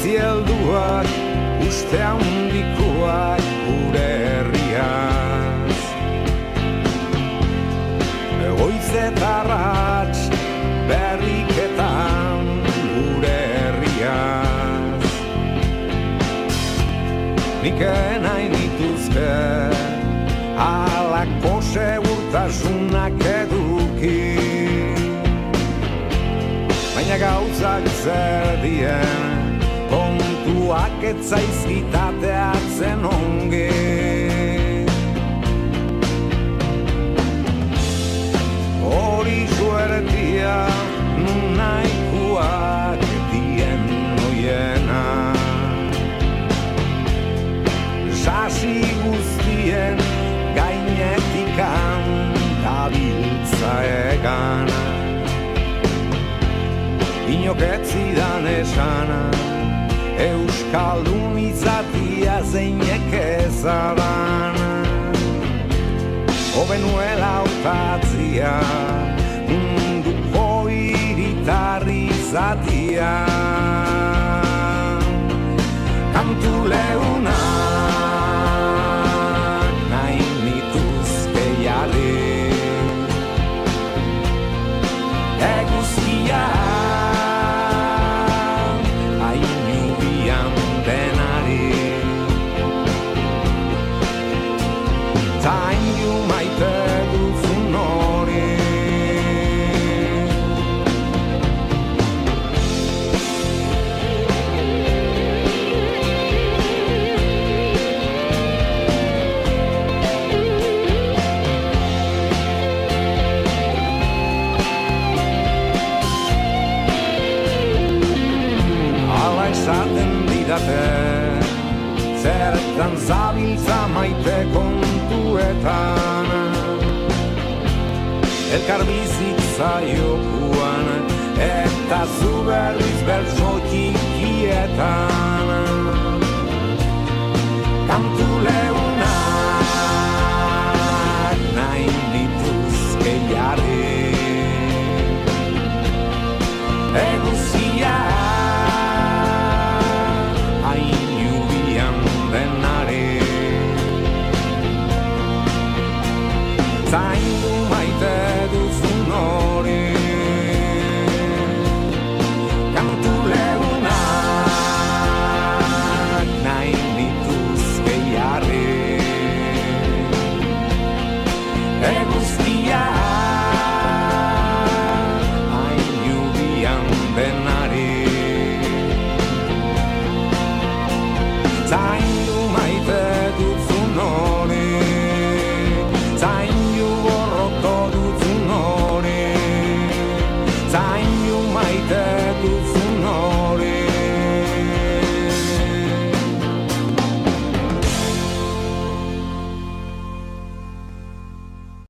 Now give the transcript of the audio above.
bizi helduak, uste handikoak gure herriaz. Goiz eta arrats berriketan gure herriaz. Nik nahi nituzke halako segurtasunak eduki, baina gauzak zer dien, kontuak ez zaizkitateatzen ongi. Hori suertia nun nahikoak dien noiena, sasi guztien gainetikan dabiltza egan. Inok ez zidan esana, euskaldun izatia zeinek ezadan. Hobe nuela hautatzia, munduko hiritarri izatia. Kantu leunak nahi nituzke jarri, eguzkia ainubian denari. Zaindu maite duzun hori, hala esaten didate, zertan zabiltza maite kontuetan. Elkar bizitza jokuan, eta zu berriz bertso txikietan. Kantu leunak nahi nituzke jarri, eguzkia ainubian denari. Zaindu maite duzun hori, kantu leunak nahi nituzke jarri, eguzkia ainubian denari. Zaindu maite duzun hori, zaindu gorroto duzun hori, zaindu maite duzun